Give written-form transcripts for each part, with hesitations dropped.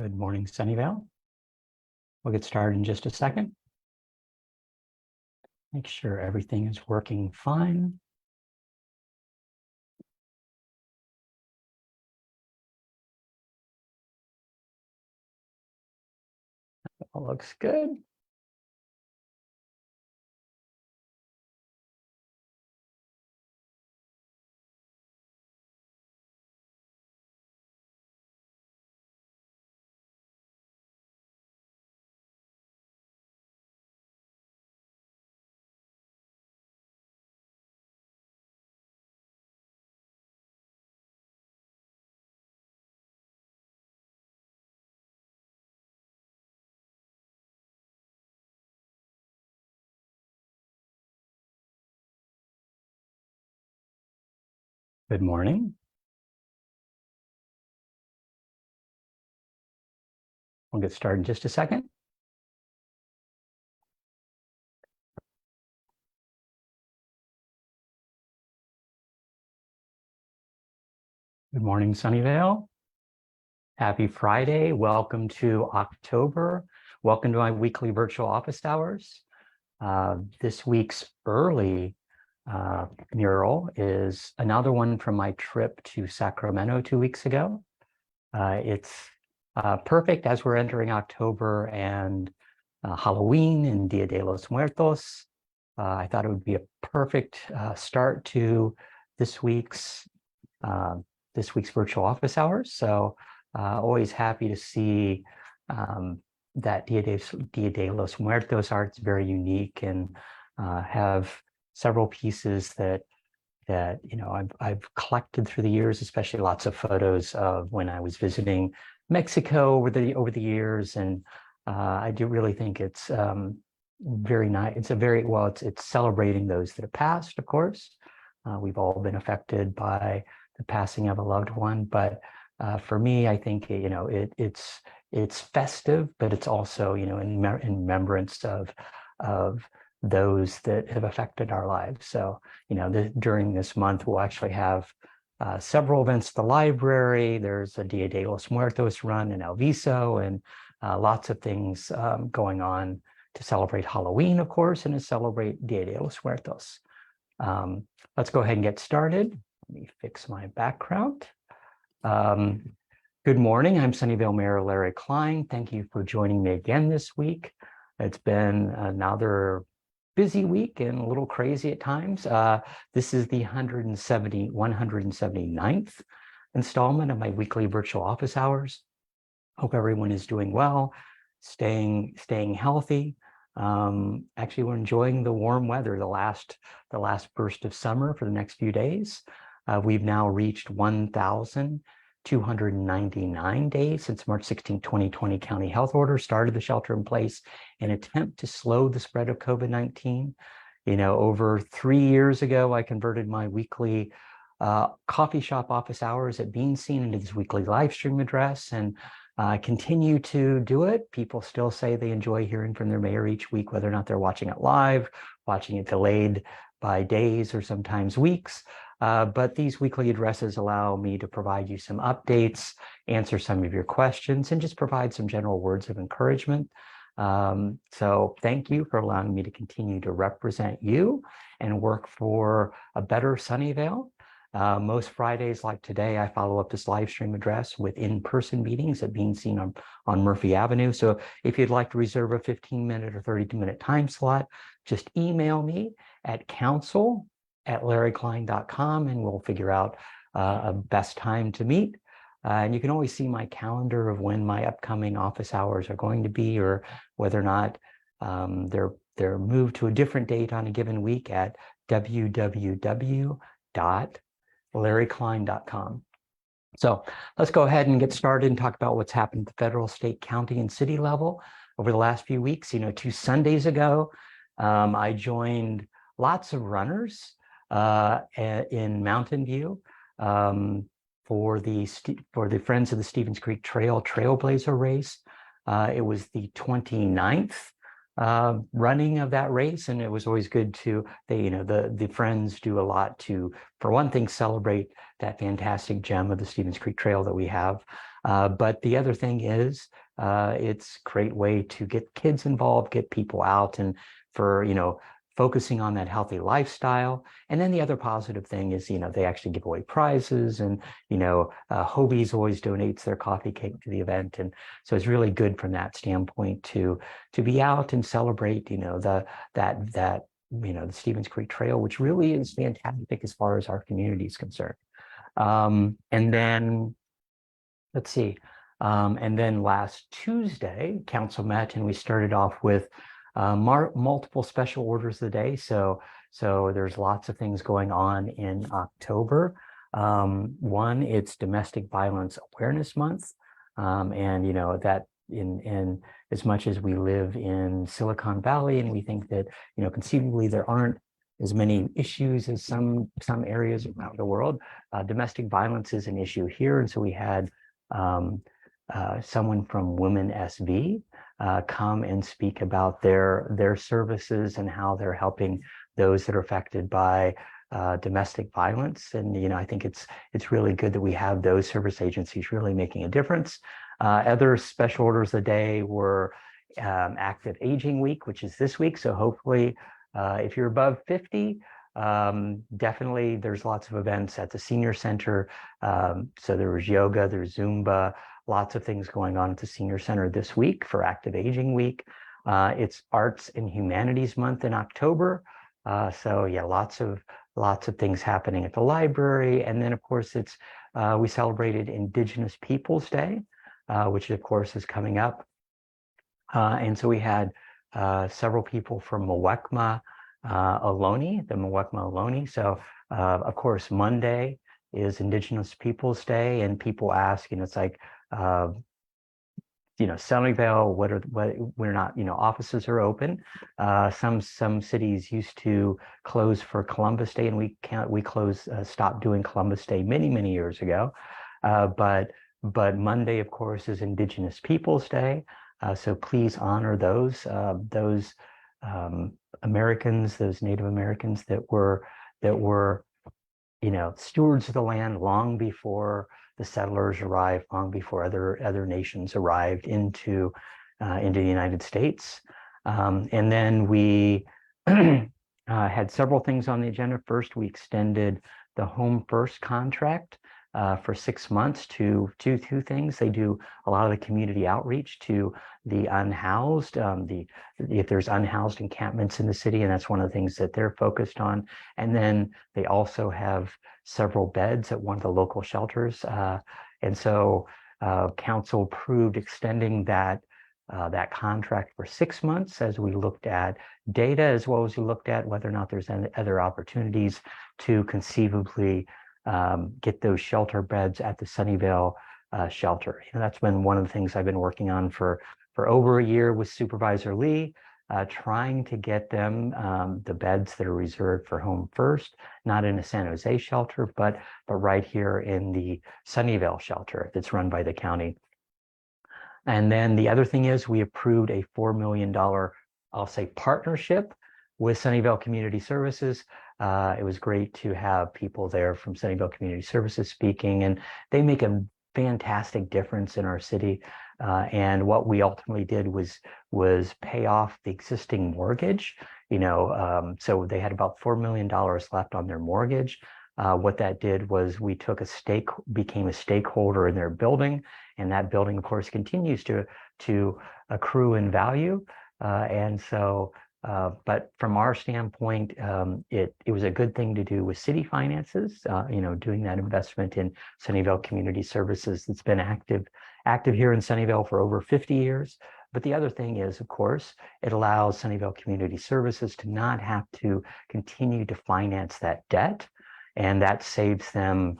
Good morning, Sunnyvale. We'll get started in just a second. Make sure everything is working fine. All looks good. Good morning. We'll get started in just a second. Good morning, Sunnyvale. Happy Friday. Welcome to October. Welcome to my weekly virtual office hours. This week's early mural is another one from my trip to Sacramento 2 weeks ago. It's perfect as we're entering October and Halloween and Dia de los Muertos. I thought it would be a perfect start to this week's virtual office hours. So always happy to see that Dia de los Muertos art is very unique and have several pieces that I've collected through the years, especially lots of photos of when I was visiting Mexico over the years, and I do really think it's very nice. It's celebrating those that have passed, of course. We've all been affected by the passing of a loved one, but for me, I think it's festive, but it's also in remembrance of those that have affected our lives. So during this month, we'll actually have several events at the library. There's a Dia de los Muertos run in El Viso, and lots of things going on to celebrate Halloween, of course, and to celebrate Dia de los Muertos. Let's go ahead and get started. Let me fix my background. Good morning. I'm Sunnyvale Mayor Larry Klein. Thank you for joining me again this week. It's been another busy week and a little crazy at times. This is the 179th installment of my weekly virtual office hours. Hope everyone is doing well, staying healthy. Actually, we're enjoying the warm weather, the last burst of summer for the next few days. We've now reached 1,299 days since March 16, 2020 county health order started the shelter in place in an attempt to slow the spread of COVID-19. Over 3 years ago, I converted my weekly coffee shop office hours at Being Seen into this weekly live stream address, and I continue to do it. People still say they enjoy hearing from their mayor each week, whether or not they're watching it live, watching it delayed by days or sometimes weeks. But these weekly addresses allow me to provide you some updates, answer some of your questions, and just provide some general words of encouragement. So thank you for allowing me to continue to represent you and work for a better Sunnyvale. Most Fridays like today, I follow up this live stream address with in-person meetings at Being Seen on Murphy Avenue. So if you'd like to reserve a 15-minute or 30-minute time slot, just email me at council@larryklein.com and we'll figure out a best time to meet. And you can always see my calendar of when my upcoming office hours are going to be, or whether or not they're moved to a different date on a given week at www.larryklein.com. So let's go ahead and get started and talk about what's happened at the federal, state, county, and city level over the last few weeks. 2 Sundays ago, I joined lots of runners in Mountain View for the Friends of the Stevens Creek Trailblazer race. It was the 29th running of that race, and it was always good to the friends do a lot to, for one thing, celebrate that fantastic gem of the Stevens Creek Trail that we have. But the other thing is, it's a great way to get kids involved, get people out, and for focusing on that healthy lifestyle. And then the other positive thing is, they actually give away prizes, and Hobie's always donates their coffee cake to the event, and so it's really good from that standpoint to be out and celebrate, the Stevens Creek Trail, which really is fantastic as far as our community is concerned. And then let's see. And then last Tuesday, council met, and we started off with multiple special orders of the day. So there's lots of things going on in October. One, it's Domestic Violence Awareness Month. And that in as much as we live in Silicon Valley, and we think that conceivably there aren't as many issues as some areas around the world, domestic violence is an issue here. And so we had someone from Women SV come and speak about their services and how they're helping those that are affected by domestic violence. And I think it's really good that we have those service agencies really making a difference. Other special orders of the day were Active Aging Week, which is this week. So hopefully, if you're above 50, definitely there's lots of events at the senior center. So there was yoga, there's Zumba, lots of things going on at the senior center this week for Active Aging Week. It's Arts and Humanities Month in October. So yeah, lots of things happening at the library. And then of course we celebrated Indigenous Peoples Day, which of course is coming up. And so we had several people from Muwekma Ohlone, the Muwekma Ohlone. So of course, Monday is Indigenous Peoples Day, and people ask, it's like, Sunnyvale, we're not, offices are open. Some cities used to close for Columbus Day, and we stopped doing Columbus Day many years ago. But Monday, of course, is Indigenous Peoples Day. So please honor those Americans, those Native Americans that were stewards of the land long before the settlers arrived, long before other nations arrived into the United States. And then we had several things on the agenda. First, we extended the Home First contract for 6 months to two things. They do a lot of the community outreach to the unhoused, if there's unhoused encampments in the city, and that's one of the things that they're focused on. And then they also have several beds at one of the local shelters. And so council approved extending that contract for 6 months as we looked at data, as well as we looked at whether or not there's any other opportunities to conceivably get those shelter beds at the Sunnyvale shelter. That's been one of the things I've been working on for over a year with Supervisor Lee, trying to get them the beds that are reserved for Home First, not in a San Jose shelter, but right here in the Sunnyvale shelter that's run by the county. And then the other thing is we approved a $4 million, I'll say, partnership with Sunnyvale Community Services. It was great to have people there from Sunnyvale Community Services speaking, and they make a fantastic difference in our city. And what we ultimately did was pay off the existing mortgage. So they had about $4 million left on their mortgage. What that did was we took became a stakeholder in their building, and that building, of course, continues to accrue in value. And so, but from our standpoint, it was a good thing to do with city finances, doing that investment in Sunnyvale Community Services that's been active here in Sunnyvale for over 50 years. But the other thing is, of course, it allows Sunnyvale Community Services to not have to continue to finance that debt. And that saves them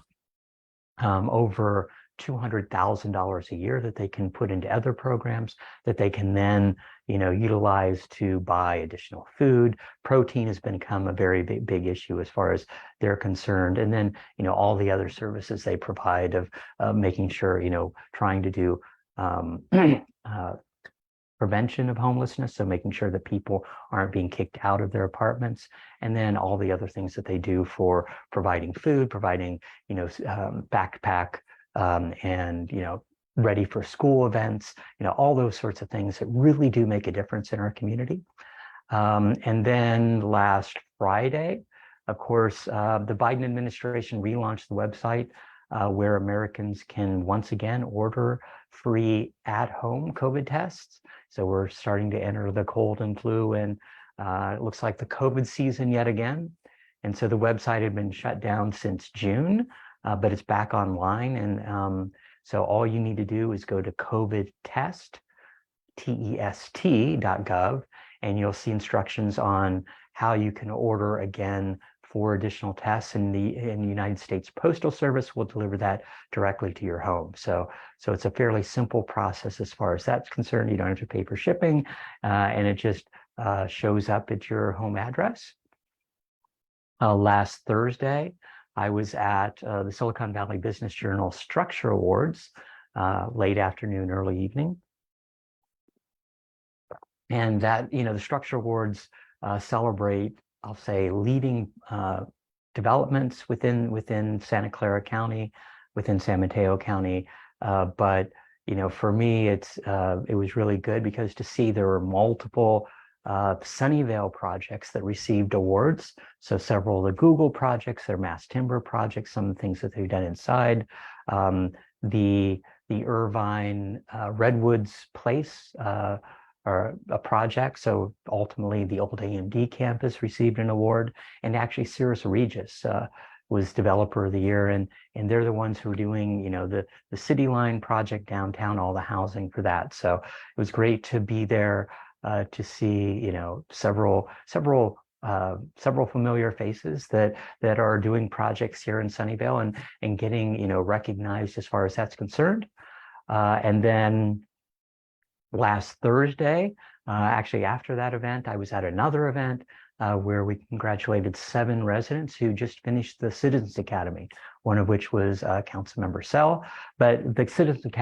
over $200,000 a year that they can put into other programs that they can then, utilize to buy additional food. Protein has become a very big issue as far as they're concerned. And then, all the other services they provide of making sure, trying to do prevention of homelessness, so making sure that people aren't being kicked out of their apartments, and then all the other things that they do for providing food, providing, backpack, and, ready for school events, all those sorts of things that really do make a difference in our community. And then last Friday, of course, the Biden administration relaunched the website where Americans can once again order free at-home COVID tests. So we're starting to enter the cold and flu, and it looks like the COVID season yet again. And so the website had been shut down since June, but it's back online. And so all you need to do is go to covidtest.gov, and you'll see instructions on how you can order again for additional tests, and the United States Postal Service will deliver that directly to your home. So it's a fairly simple process as far as that's concerned. You don't have to pay for shipping, and it just shows up at your home address. Last Thursday, I was at the Silicon Valley Business Journal Structure Awards, late afternoon, early evening. And that, the Structure Awards celebrate, I'll say, leading developments within Santa Clara County, within San Mateo County. But for me, it was really good because to see there were multiple Sunnyvale projects that received awards. So several of the Google projects, their mass timber projects, some of the things that they've done inside. The Irvine Redwoods Place or a project. So ultimately the old AMD campus received an award, and actually Cirrus Regis was Developer of the Year, and they're the ones who are doing, the City Line project downtown, all the housing for that. So it was great to be there to see, several familiar faces that are doing projects here in Sunnyvale and getting, recognized as far as that's concerned. And then last Thursday, actually after that event, I was at another event where we congratulated 7 residents who just finished the Citizens Academy, one of which was Councilmember Sell. But the Citizens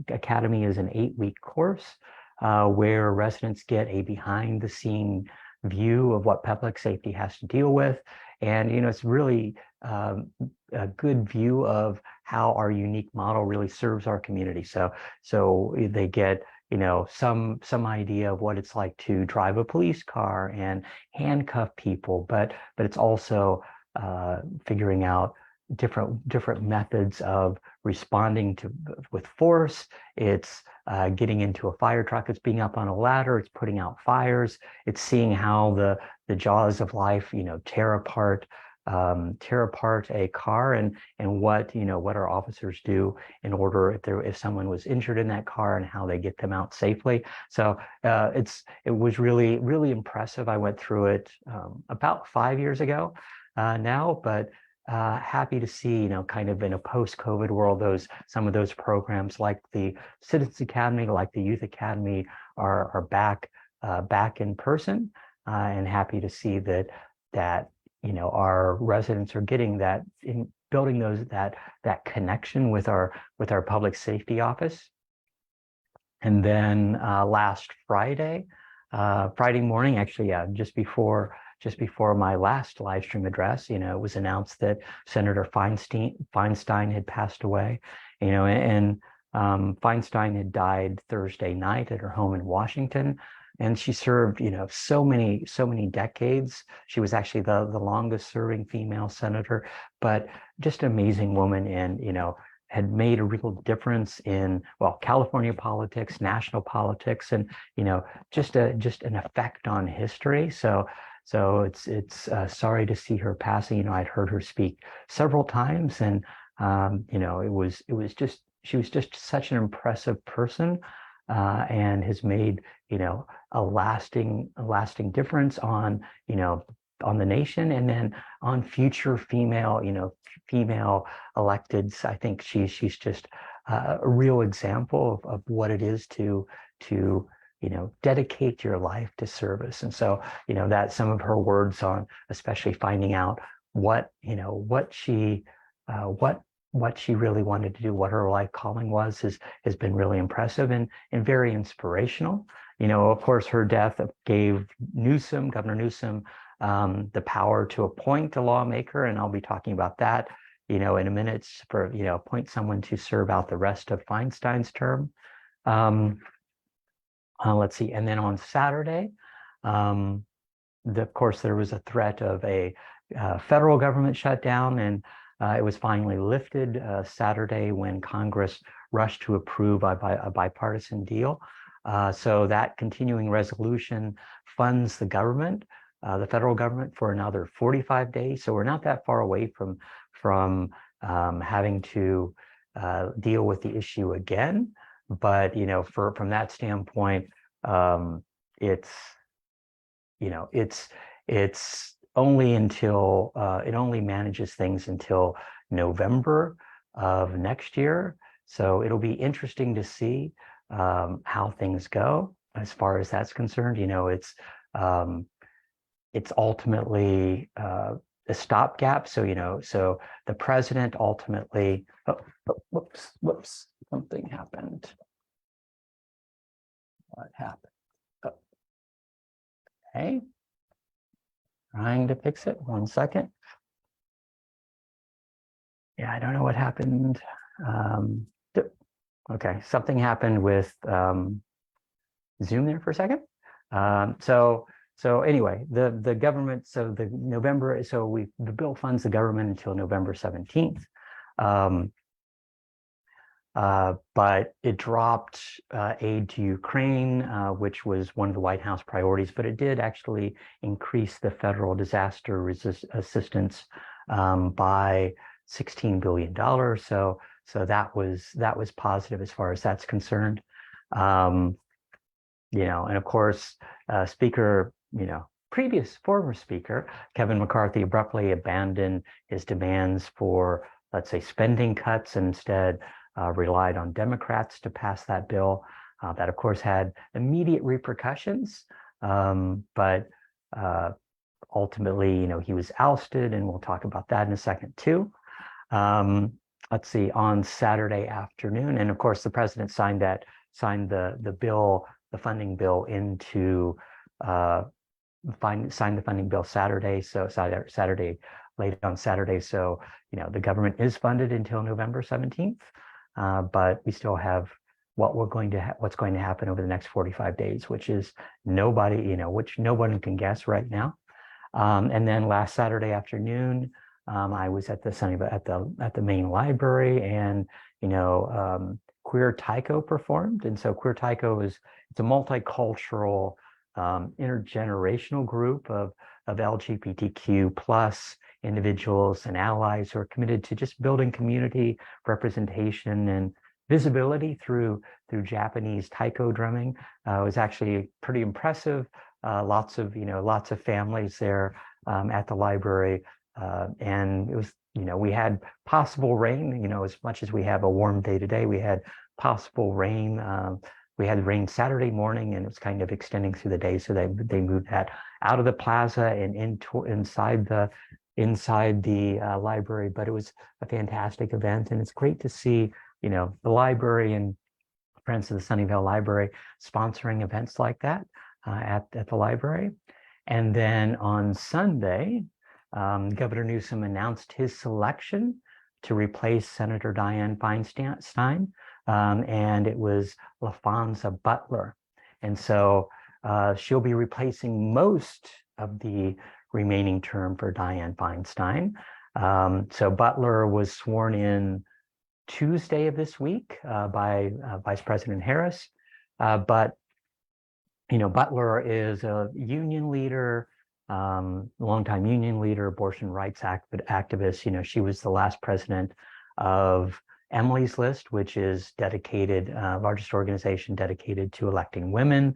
Academy is an 8-week course where residents get a behind-the-scene view of what public safety has to deal with. And, it's really a good view of how our unique model really serves our community. So they get some idea of what it's like to drive a police car and handcuff people, but it's also figuring out different methods of responding with force. It's getting into a fire truck, it's being up on a ladder, it's putting out fires, it's seeing how the jaws of life tear apart a car, and what our officers do in order if someone was injured in that car, and how they get them out safely. So it was really, really impressive. I went through it about 5 years ago now, but happy to see, kind of in a post-COVID world, some of those programs like the Citizens Academy, like the Youth Academy are back in person, and happy to see that our residents are getting that, in building that connection with our public safety office. And then last Friday morning, actually, just before my last live stream address, it was announced that Senator Feinstein had passed away, and Feinstein had died Thursday night at her home in Washington. And she served, so many decades. She was actually the longest serving female senator, but just an amazing woman, and, had made a real difference in, California politics, national politics, and, just an effect on history. So it's sorry to see her passing. I'd heard her speak several times, and, she was just such an impressive person, and has made, a lasting difference on the nation, and then on future female electeds. I think she's just a real example of what it is to dedicate your life to service. And so that some of her words on especially finding out what she really wanted to do, what her life calling was, has been really impressive and very inspirational. of course, her death gave Governor Newsom, the power to appoint a lawmaker, and I'll be talking about that, in a minute, for, appoint someone to serve out the rest of Feinstein's term. Let's see, and then on Saturday, of course, there was a threat of a federal government shutdown, and it was finally lifted Saturday when Congress rushed to approve a bipartisan deal. So that continuing resolution funds the government, the federal government, for another 45 days. So we're not that far away from having to deal with the issue again. But from that standpoint, it's only until it only manages things until November of next year. So it'll be interesting to see how things go as far as that's concerned. It's ultimately a stopgap. So so the president ultimately. Whoops! Something happened. What happened? Okay. Trying to fix it. 1 second. Yeah, I don't know what happened. Okay, something happened with Zoom there for a second. So anyway, the government. So the bill funds the government until November 17th. But it dropped aid to Ukraine, which was one of the White House priorities, but it did actually increase the federal disaster assistance by $16 billion. So that was positive as far as that's concerned. And of course, former Speaker Kevin McCarthy abruptly abandoned his demands for, let's say, spending cuts, and instead relied on Democrats to pass that bill. That, of course, had immediate repercussions, but ultimately, he was ousted, and we'll talk about that in a second too. Let's see, on Saturday afternoon, and of course, the president signed the bill, the funding bill, signed the funding bill Saturday. So Saturday, late on Saturday. So the government is funded until November 17th. But we still have what's going to happen over the next 45 days, which is which nobody can guess right now. And then last Saturday afternoon, I was at the main library, and Queer Taiko performed. And so Queer Taiko it's a multicultural, intergenerational group of LGBTQ plus individuals and allies who are committed to just building community representation and visibility through Japanese taiko drumming. It was actually pretty impressive. Lots of families there at the library, and it was we had possible rain. As much as we have a warm day today, we had possible rain. We had rain Saturday morning, and it was kind of extending through the day. So they moved that out of the plaza and inside the library. But it was a fantastic event, and it's great to see the library and Friends of the Sunnyvale Library sponsoring events like that at the library. And then on Sunday, Governor Newsom announced his selection to replace Senator Dianne Feinstein, and it was LaFonza Butler. And so she'll be replacing most of the remaining term for Dianne Feinstein. So Butler was sworn in Tuesday of this week by Vice President Harris. But Butler is a union leader, longtime union leader, abortion rights activist. She was the last president of Emily's List, which is dedicated, largest organization dedicated to electing women.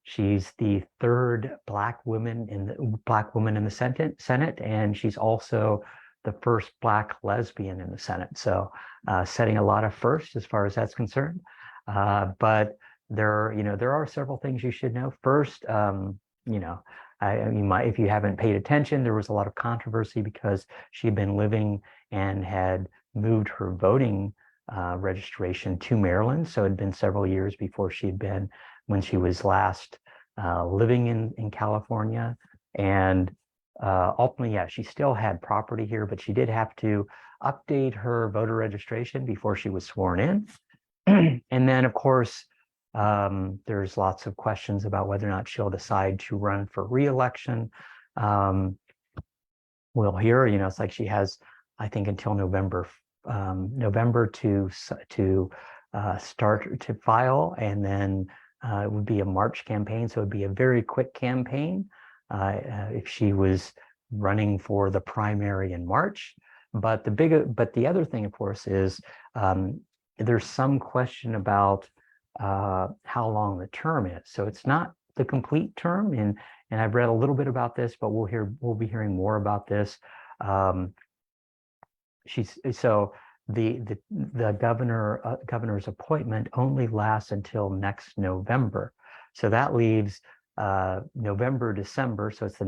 She's the third Black woman in the Senate, and she's also the first Black lesbian in the Senate. So setting a lot of firsts as far as that's concerned. But there are several things you should know. First, if you haven't paid attention, there was a lot of controversy because she'd been living and had moved her voting registration to Maryland. So it had been several years before she'd been when she was last living in California. And ultimately, yeah, she still had property here, but she did have to update her voter registration before she was sworn in. And then, of course, there's lots of questions about whether or not she'll decide to run for re-election. We'll hear, it's like she has, I think, until November to start to file, and then it would be a March campaign, so it would be a very quick campaign if she was running for the primary in March. But the other thing, of course, is there's some question about how long the term is. So it's not the complete term, and I've read a little bit about this, but we'll be hearing more about this. The governor's appointment only lasts until next November, so that leaves November, December. So it's the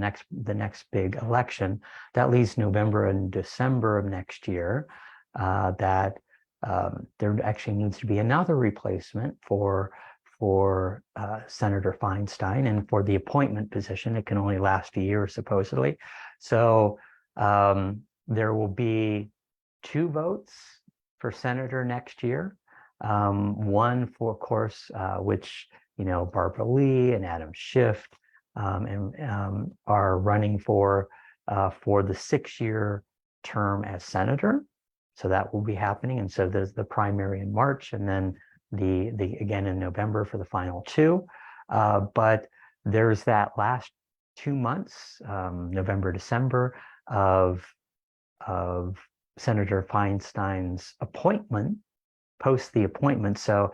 next big election. That leaves November and December of next year. That there actually needs to be another replacement for Senator Feinstein, and for the appointment position, it can only last a year, supposedly. So there will be 2 votes for senator next year. One for, of course, which Barbara Lee and Adam Schiff are running for the 6-year term as senator. So that will be happening, and so there's the primary in March, and then the again in November for the final 2. But there's that last 2 months, November, December, of Senator Feinstein's appointment, post the appointment. So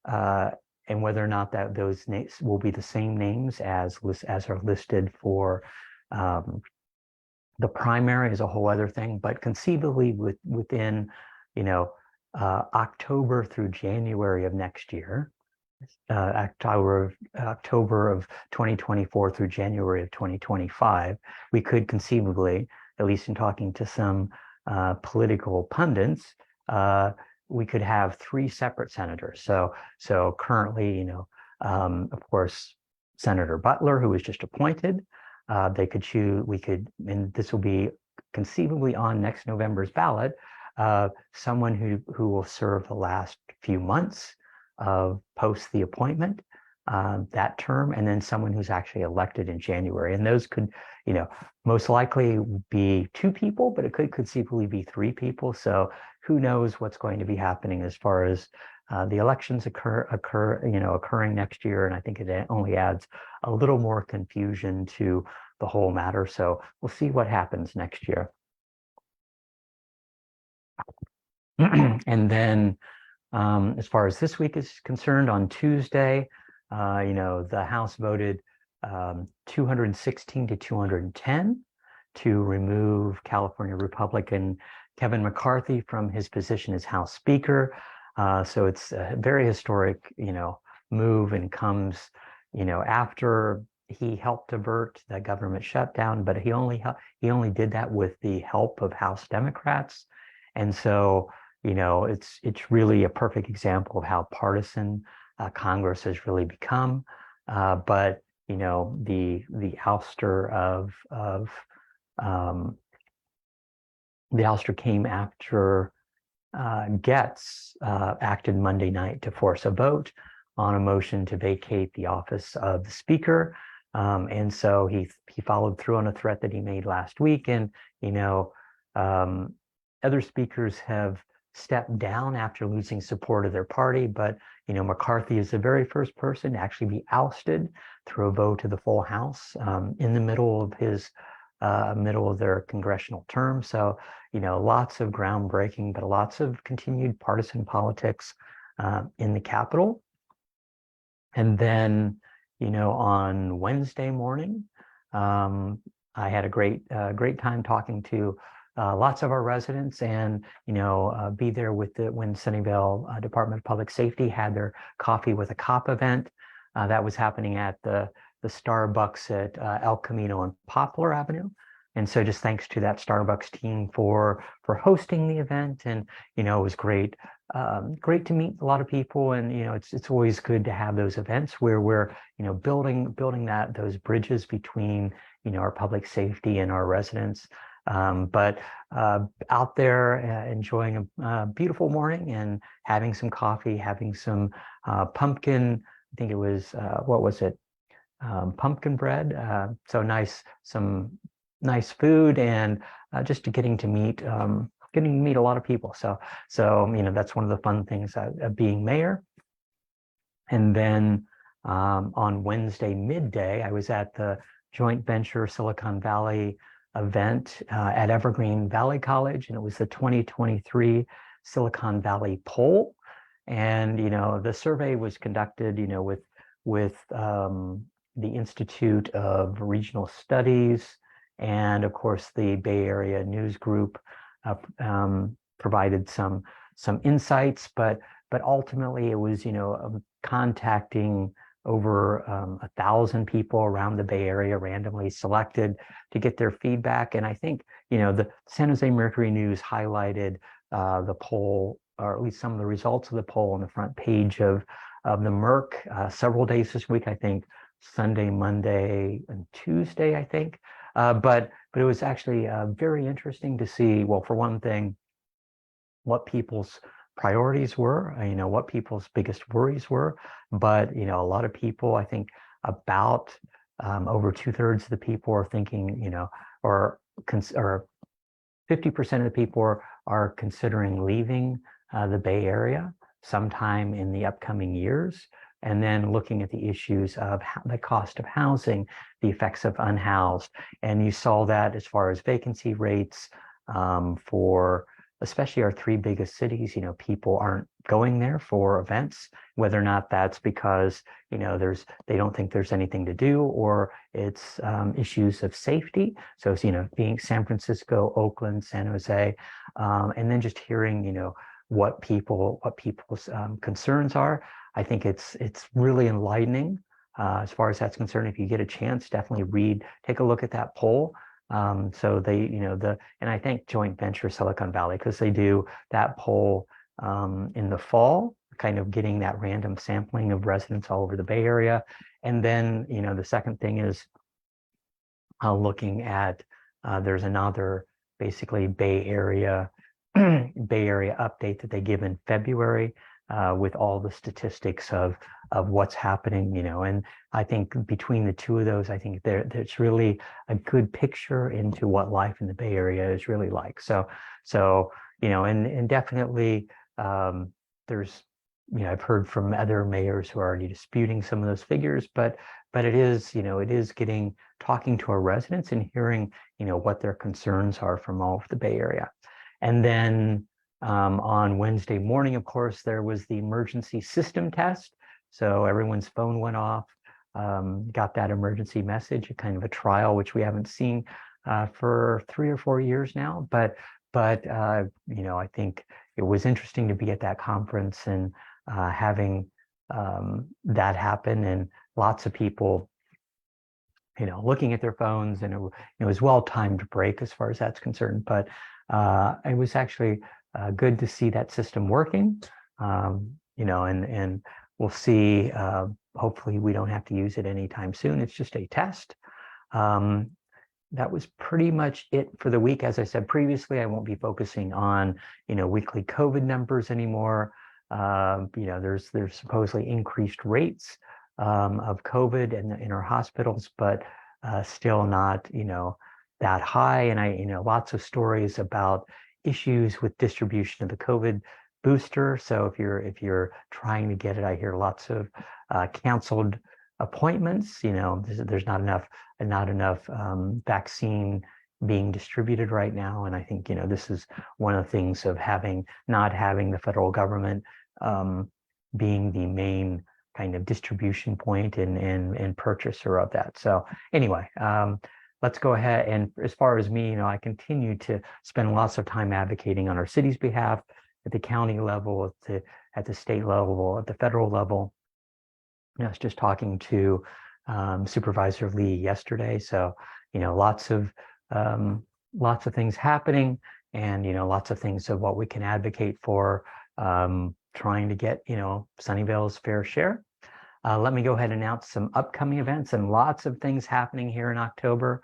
and whether or not that those names will be the same names as are listed for the primary is a whole other thing. But conceivably within October through January of next year, October of 2024 through January of 2025, we could conceivably, at least in talking to some political pundits, we could have 3 separate senators. So currently, of course, Senator Butler, who was just appointed, they could choose. And this will be conceivably on next November's ballot. Someone who will serve the last few months of post the appointment, that term, and then someone who's actually elected in January. And those could, most likely be 2 people, but it could conceivably be 3 people. So who knows what's going to be happening as far as the elections occurring next year. And I think it only adds a little more confusion to the whole matter. So we'll see what happens next year. And then as far as this week is concerned, on Tuesday, the House voted 216 to 210 to remove California Republican Kevin McCarthy from his position as House Speaker. So it's a very historic, move, and comes, after he helped avert the government shutdown, but he only did that with the help of House Democrats. And so, it's really a perfect example of how partisan Congress has really become. But the ouster the ouster came after Getz acted Monday night to force a vote on a motion to vacate the office of the Speaker. And so he followed through on a threat that he made last week. And other speakers have stepped down after losing support of their party, but McCarthy is the very first person to actually be ousted through a vote of the full House in the middle of their congressional term. So lots of groundbreaking, but lots of continued partisan politics in the Capitol. And then on Wednesday morning, I had a great time talking to lots of our residents, and be there when Sunnyvale Department of Public Safety had their Coffee with a Cop event. That was happening at the Starbucks at El Camino and Poplar Avenue. And so just thanks to that Starbucks team for hosting the event. And it was great great to meet a lot of people, and it's always good to have those events where we're building those bridges between our public safety and our residents. But out there enjoying a beautiful morning and having some coffee, having some pumpkin. I think it was what was it? Pumpkin bread. So nice, some nice food, and just getting to meet a lot of people. So that's one of the fun things of being mayor. And then on Wednesday midday, I was at the joint venture Silicon Valley event at Evergreen Valley College, and it was the 2023 Silicon Valley poll. And the survey was conducted with the Institute of Regional Studies, and of course the Bay Area News Group provided some insights, but ultimately it was contacting over 1,000 people around the Bay Area, randomly selected to get their feedback. And I think the San Jose Mercury News highlighted the poll, or at least some of the results of the poll, on the front page of the Merc several days this week. I think Sunday, Monday, and Tuesday, I think. But it was actually very interesting to see, well, for one thing, what people's priorities were, what people's biggest worries were. But a lot of people, I think about over 2/3 of the people are thinking, or 50% of the people are considering leaving the Bay Area sometime in the upcoming years. And then looking at the issues of the cost of housing, the effects of unhoused. And you saw that as far as vacancy rates for especially our three biggest cities. People aren't going there for events, whether or not that's because they don't think there's anything to do, or it's issues of safety. So being San Francisco, Oakland, San Jose, and then just hearing what people's concerns are. I think it's really enlightening as far as that's concerned. If you get a chance, definitely take a look at that poll. So they, and I thank Joint Venture Silicon Valley, because they do that poll in the fall, kind of getting that random sampling of residents all over the Bay Area. And then, the second thing is looking at, there's another basically Bay Area update that they give in February with all the statistics of what's happening, and I think between the two of those, I think there's really a good picture into what life in the Bay Area is really like. So and definitely there's I've heard from other mayors who are already disputing some of those figures, but it is talking to our residents and hearing what their concerns are from all over the Bay Area. And then on Wednesday morning, of course, there was the emergency system test. So everyone's phone went off, got that emergency message, a kind of a trial, which we haven't seen for 3 or 4 years now. But I think it was interesting to be at that conference and having that happen, and lots of people looking at their phones, and it was well-timed break as far as that's concerned. But it was actually good to see that system working, and we'll see. Hopefully we don't have to use it anytime soon. It's just a test. That was pretty much it for the week. As I said previously, I won't be focusing on weekly COVID numbers anymore. There's supposedly increased rates of COVID in our hospitals, but still not that high. And lots of stories about issues with distribution of the COVID booster. So if you're trying to get it, I hear lots of canceled appointments. There's not enough vaccine being distributed right now. And I think this is one of the things of not having the federal government being the main kind of distribution point and purchaser of that. So anyway, let's go ahead. And as far as me, I continue to spend lots of time advocating on our city's behalf, at the county level, at the state level, at the federal level. I was just talking to Supervisor Lee yesterday. So lots of things happening, and lots of things of what we can advocate for trying to get, Sunnyvale's fair share. Let me go ahead and announce some upcoming events and lots of things happening here in October.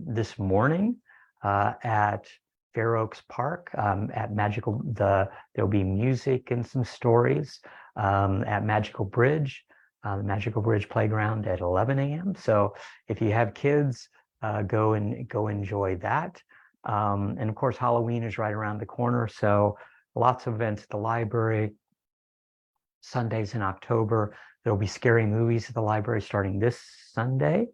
This morning at Fair Oaks Park at there'll be music and some stories at Magical Bridge, the Magical Bridge Playground at 11 a.m. So if you have kids, go enjoy that. And of course, Halloween is right around the corner. So lots of events at the library. Sundays in October, there'll be scary movies at the library starting this Sunday,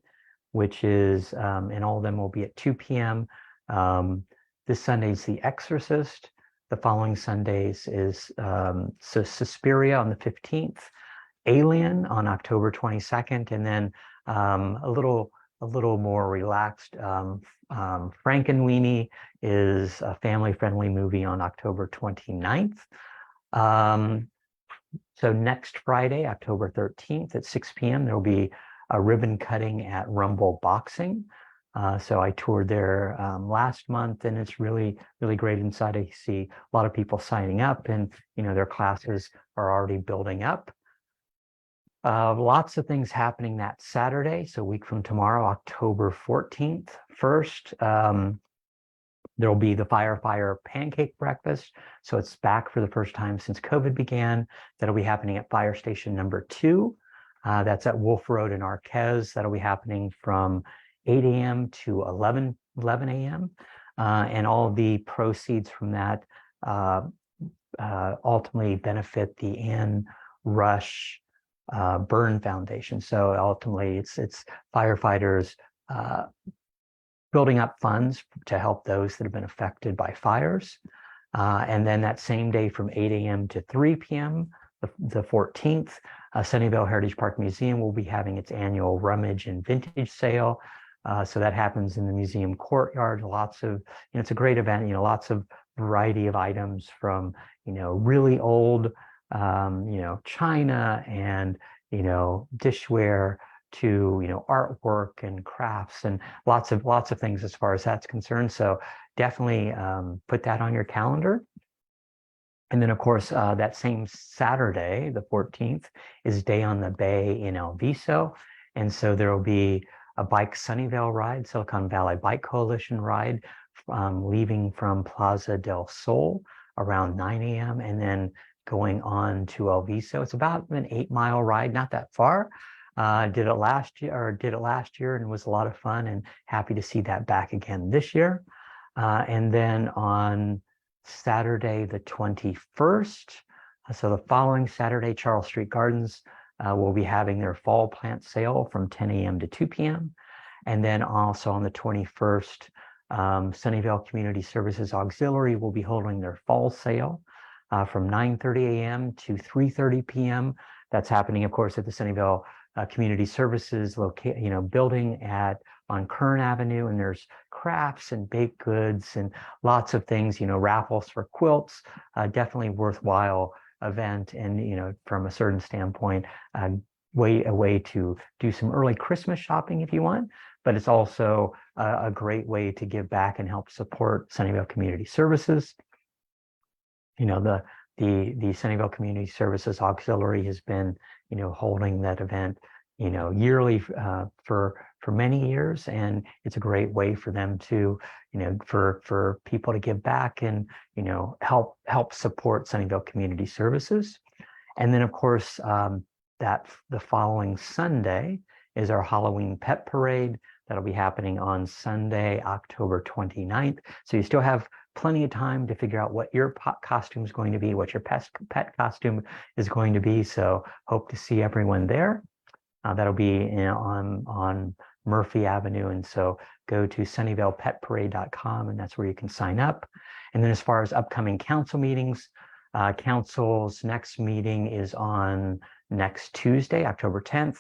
which is, and all of them will be at 2 p.m. This Sunday's The Exorcist. The following Sundays is Suspiria on the 15th, Alien on October 22nd, and then a little more relaxed. Frankenweenie is a family-friendly movie on October 29th. So next Friday, October 13th at 6 p.m., there will be a ribbon cutting at Rumble Boxing. So I toured there last month, and it's really, really great inside. I see a lot of people signing up, and their classes are already building up. Lots of things happening that Saturday. So a week from tomorrow, October 14th. First, there'll be the Fire Pancake Breakfast. So it's back for the first time since COVID began. That'll be happening at Fire Station number 2. That's at Wolf Road in Arquez. That'll be happening from 8 a.m. to 11 a.m. And all of the proceeds from that ultimately benefit the Ann Rush Burn Foundation. So ultimately, it's firefighters building up funds to help those that have been affected by fires. And then that same day from 8 a.m. to 3 p.m., the 14th, Sunnyvale Heritage Park Museum will be having its annual rummage and vintage sale. So that happens in the museum courtyard. Lots of, it's a great event, lots of variety of items from, really old, china and, dishware to, artwork and crafts and lots of things as far as that's concerned. So definitely put that on your calendar. And then, of course, that same Saturday, the 14th, is Day on the Bay in El Viso. And so there will be a Bike Sunnyvale ride, Silicon Valley Bike Coalition ride, leaving from Plaza del Sol around 9 a.m. and then going on to El Viso. It's about an 8-mile ride, not that far. Did it last year and was a lot of fun, and happy to see that back again this year. And then on Saturday, the 21st, so the following Saturday, Charles Street Gardens will be having their fall plant sale from 10 a.m. to 2 p.m. And then also on the 21st, Sunnyvale Community Services Auxiliary will be holding their fall sale from 9:30 a.m. to 3:30 p.m. That's happening, of course, at the Sunnyvale Community Services building on Kern Avenue, and there's crafts and baked goods and lots of things, raffles for quilts, definitely worthwhile event. And, from a certain standpoint, a way to do some early Christmas shopping if you want, but it's also a great way to give back and help support Sunnyvale Community Services. The Sunnyvale Community Services Auxiliary has been, holding that event, yearly for many years, and it's a great way for them to, for people to give back and, help support Sunnyvale Community Services. And then, of course, that the following Sunday is our Halloween Pet Parade. That'll be happening on Sunday, October 29th. So you still have plenty of time to figure out what your costume is going to be, what your pet costume is going to be. So hope to see everyone there. That'll be on Murphy Avenue. And so go to sunnyvalepetparade.com, and that's where you can sign up. And then as far as upcoming council meetings, council's next meeting is on next Tuesday, October 10th.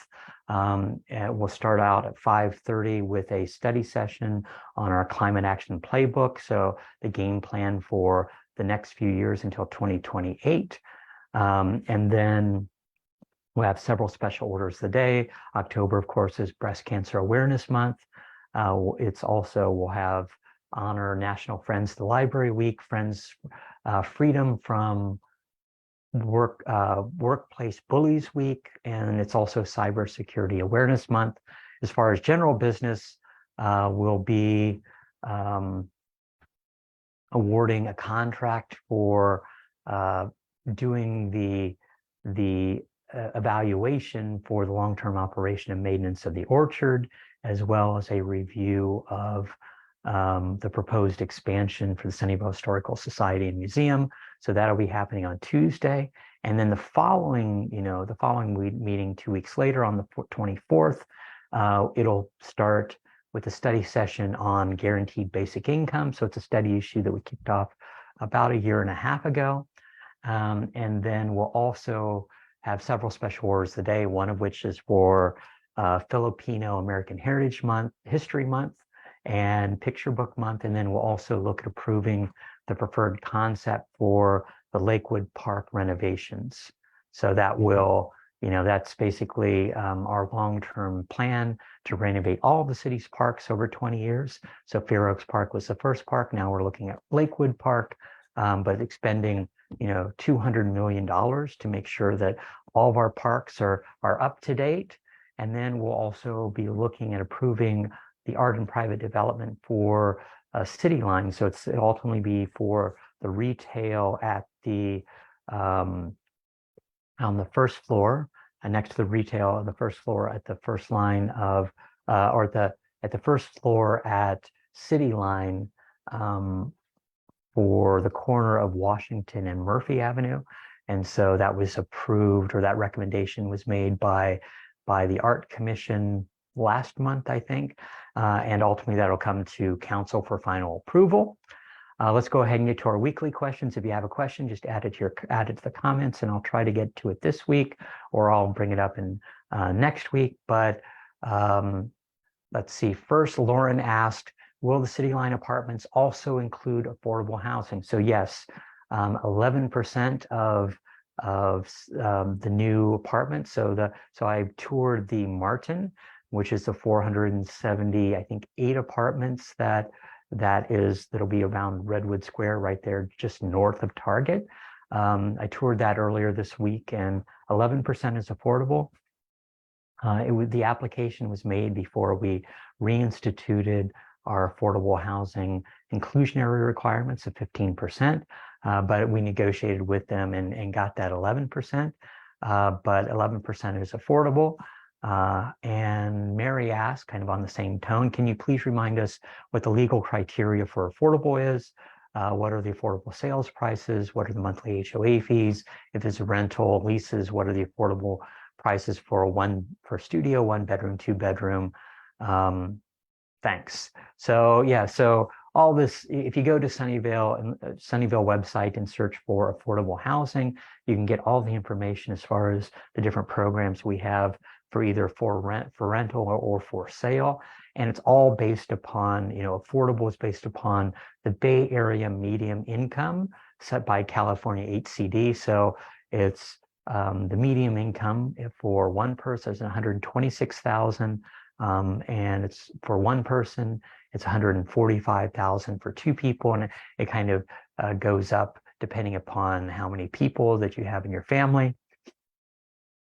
We'll start out at 5:30 with a study session on our climate action playbook. So the game plan for the next few years until 2028. And then we'll have several special orders of the day. October, of course, is Breast Cancer Awareness Month. It's also, we'll have honor National Friends of the Library Week, Friends Freedom from Workplace Bullies Week, and it's also Cybersecurity Awareness Month. As far as general business, we'll be awarding a contract for doing the evaluation for the long-term operation and maintenance of the orchard, as well as a review of the proposed expansion for the Sunnyvale Historical Society and Museum. So that'll be happening on Tuesday. And then the following meeting 2 weeks later on the 24th, it'll start with a study session on guaranteed basic income. So it's a study issue that we kicked off about 1.5 years ago. And then we'll also have several special orders today, one of which is for Filipino American Heritage Month, History Month, and Picture Book Month. And then we'll also look at approving the preferred concept for the Lakewood Park renovations. So that will, that's basically our long-term plan to renovate all of the city's parks over 20 years. So Fair Oaks Park was the first park. Now we're looking at Lakewood Park, but expending $200 million to make sure that all of our parks are up to date. And then we'll also be looking at approving the art and private development for City Line. So it'll ultimately be for the retail at the on the first floor, next to the retail on the first floor at the first line of at the first floor at City Line, for the corner of Washington and Murphy Avenue. And so that was approved, or that recommendation was made by the Art Commission last month, I think. And ultimately that'll come to council for final approval. Let's go ahead and get to our weekly questions. If you have a question, just add it to the comments, and I'll try to get to it this week, or I'll bring it up in next week. But let's see. First, Lauren asked, will the City Line apartments also include affordable housing? So yes, 11% of the new apartments. So I toured the Martin, which is the 470, I think, 8 apartments that'll be around Redwood Square, right there, just north of Target. I toured that earlier this week, and 11% is affordable. The application was made before we reinstituted our affordable housing inclusionary requirements of 15%, but we negotiated with them and got that 11%, but 11% is affordable. And Mary asked, kind of on the same tone, can you please remind us what the legal criteria for affordable is? What are the affordable sales prices? What are the monthly HOA fees? If it's a rental, leases, what are the affordable prices for studio, 1 bedroom, 2 bedroom? Thanks. So yeah, so all this, if you go to Sunnyvale website and search for affordable housing, you can get all the information as far as the different programs we have for either for rental or for sale. And it's all based upon, affordable is based upon the Bay Area median income set by California HCD. So it's the median income for one person is 126,000. And it's for one person, it's 145,000 for 2 people. And it kind of goes up depending upon how many people that you have in your family.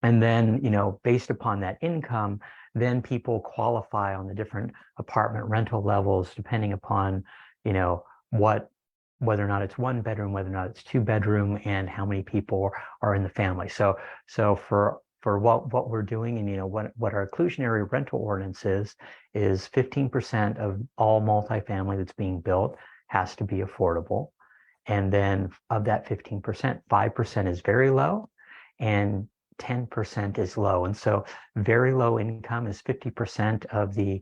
And then, based upon that income, then people qualify on the different apartment rental levels, depending upon, whether or not it's 1 bedroom, whether or not it's 2 bedroom, and how many people are in the family. So for what we're doing, and what our inclusionary rental ordinance is 15% of all multifamily that's being built has to be affordable. And then of that 15%, 5% is very low and 10% is low. And so very low income is 50% of the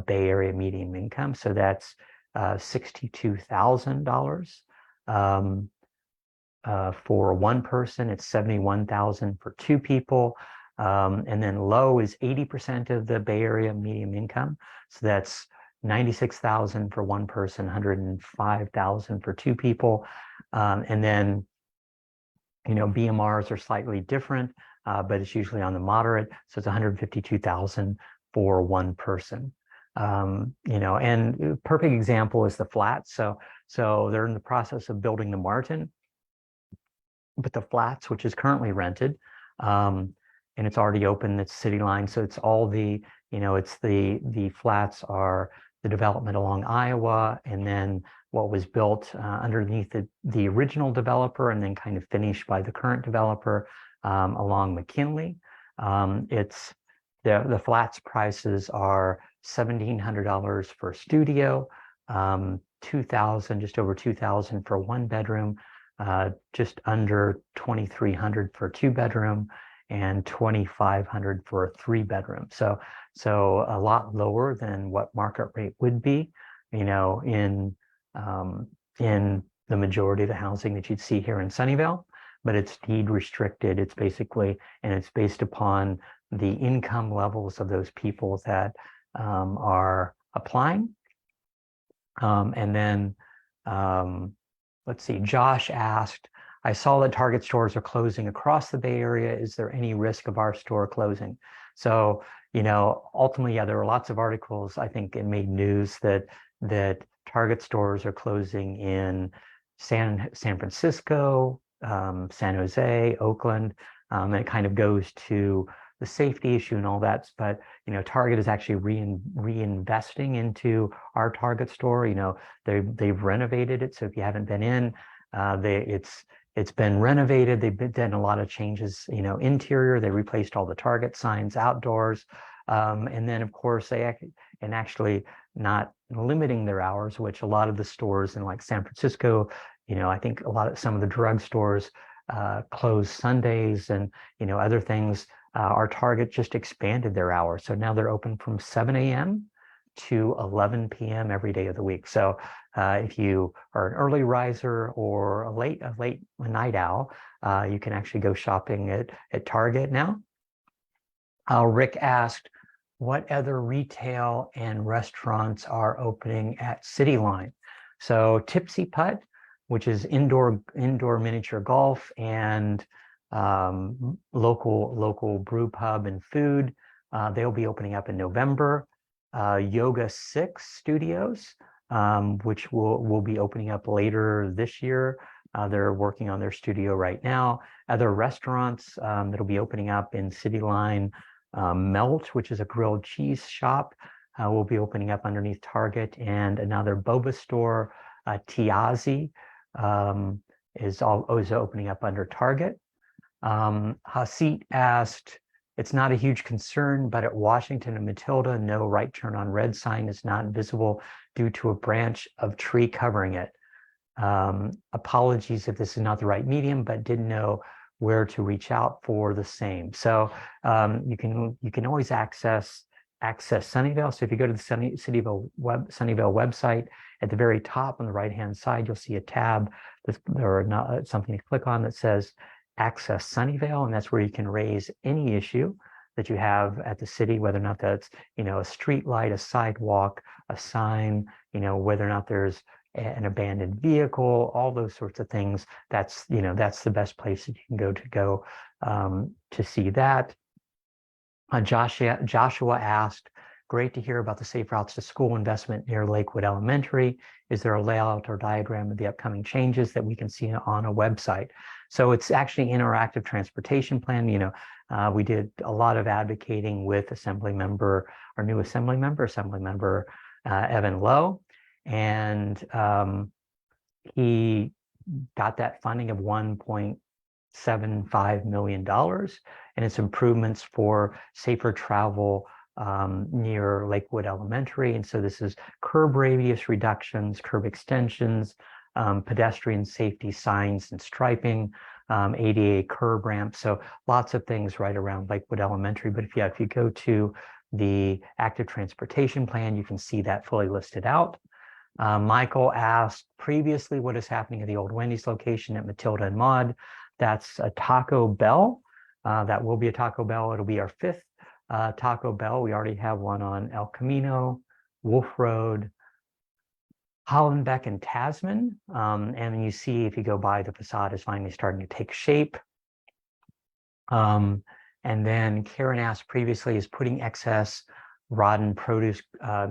Bay Area median income. So that's $62,000. For one person, it's $71,000 for 2 people. And then low is 80% of the Bay Area median income. So that's $96,000 for one person, $105,000 for 2 people. And then, BMRs are slightly different, but it's usually on the moderate. So it's $152,000 for one person. And a perfect example is the Flats. So they're in the process of building the Martin. but the flats, which is currently rented, and it's already open, it's city line. So it's all the, it's the flats are the development along Iowa, and then what was built underneath the original developer, and then kind of finished by the current developer along McKinley. It's the flats prices are $1,700 for a studio, just over 2,000 for one bedroom, just under 2,300 for a two bedroom, and 2,500 for a three bedroom. So a lot lower than what market rate would be, in the majority of the housing that you'd see here in Sunnyvale. But it's deed restricted. It's basically, and it's based upon the income levels of those people that are applying. And then let's see, Josh asked, I saw that Target stores are closing across the Bay Area. Is there any risk of our store closing? So, ultimately, yeah, there were lots of articles, I think it made news that Target stores are closing in San Francisco, San Jose, Oakland, and it kind of goes to the safety issue and all that. But Target is actually reinvesting into our Target store. They've renovated it, so if you haven't been in, it's been renovated. They've done a lot of changes, interior. They replaced all the Target signs outdoors, and then of course actually not limiting their hours, which a lot of the stores in like San Francisco, I think some of the drug stores close Sundays, and other things. Our Target just expanded their hours, so now they're open from 7 a.m. to 11 p.m. every day of the week. So if you are an early riser or a late night owl, you can actually go shopping at Target now. Rick asked, what other retail and restaurants are opening at City Line? So Tipsy Putt, which is indoor miniature golf and local brew pub and food. They'll be opening up in November. Yoga 6 Studios, which will be opening up later this year. They're working on their studio right now. Other restaurants that'll be opening up in City Line, Melt, which is a grilled cheese shop, will be opening up underneath Target, and another boba store, Tiazi, is opening up under Target. Hasit asked, it's not a huge concern, but at Washington and Matilda, no right turn on red sign is not visible due to a branch of tree covering it. Apologies if this is not the right medium, but didn't know where to reach out for the same. So you can always access Sunnyvale. So if you go to the Sunnyvale website, at the very top on the right-hand side, you'll see a tab something to click on that says Access Sunnyvale, and that's where you can raise any issue that you have at the city, whether or not that's a street light, a sidewalk, a sign, whether or not there's an abandoned vehicle, all those sorts of things. That's the best place that you can go to see that. Joshua asked, great to hear about the Safe Routes to School investment near Lakewood Elementary. Is there a layout or diagram of the upcoming changes that we can see on a website? So it's actually interactive transportation plan. We did a lot of advocating with our new Assembly Member Evan Lowe, and he got that funding of $1.75 million, and it's improvements for safer travel near Lakewood Elementary. And so this is curb radius reductions, curb extensions, pedestrian safety signs and striping, ADA curb ramps. So lots of things right around Lakewood Elementary. But if you go to the active transportation plan, you can see that fully listed out. Michael asked previously, what is happening at the old Wendy's location at Matilda and Maud? That's a Taco Bell. That will be a Taco Bell. It'll be our 5th Taco Bell. We already have one on El Camino, Wolf Road, Hollenbeck, and Tasman. And then you see, if you go by, the facade is finally starting to take shape. And then Karen asked previously, is putting excess rotten produce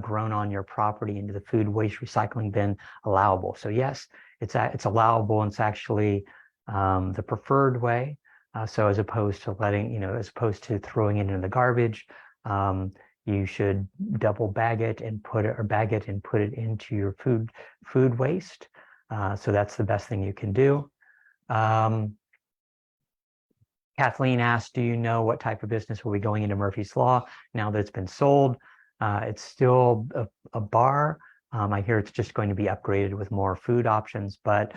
grown on your property into the food waste recycling bin allowable? So yes, it's allowable, and it's actually the preferred way. So as opposed to as opposed to throwing it in the garbage, you should double bag it and put it into your food waste. So that's the best thing you can do. Kathleen asked, do you know what type of business will be going into Murphy's Law now that it's been sold? It's still a bar. I hear it's just going to be upgraded with more food options, but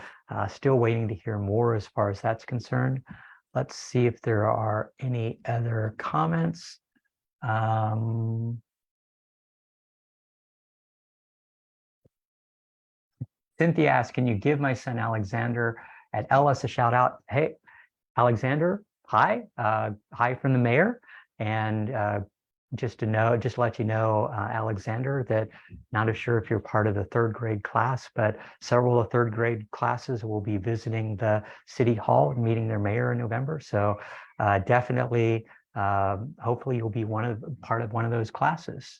still waiting to hear more as far as that's concerned. Let's see if there are any other comments. Cynthia asked, can you give my son Alexander at Ellis a shout out? Hey, Alexander, hi. Hi from the mayor. And just to let you know, Alexander, that not sure if you're part of the third grade class, but several of the third grade classes will be visiting the city hall and meeting their mayor in November. So definitely, hopefully you'll be part of one of those classes.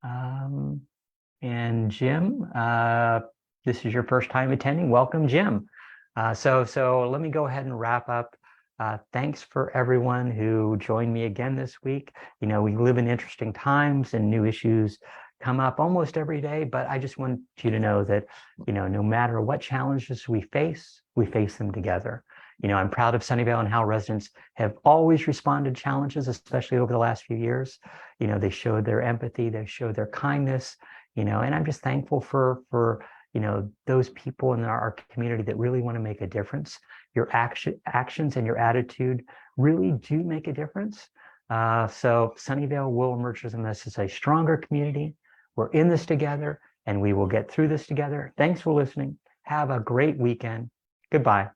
And Jim, this is your first time attending. Welcome, Jim. So let me go ahead and wrap up. Thanks for everyone who joined me again this week. We live in interesting times and new issues come up almost every day, but I just want you to know that, no matter what challenges we face them together. I'm proud of Sunnyvale and how residents have always responded to challenges, especially over the last few years. They showed their empathy, they showed their kindness, and I'm just thankful for those people in our community that really want to make a difference. Your actions and your attitude really do make a difference. So Sunnyvale will emerge from this as a stronger community. We're in this together, and we will get through this together. Thanks for listening. Have a great weekend. Goodbye.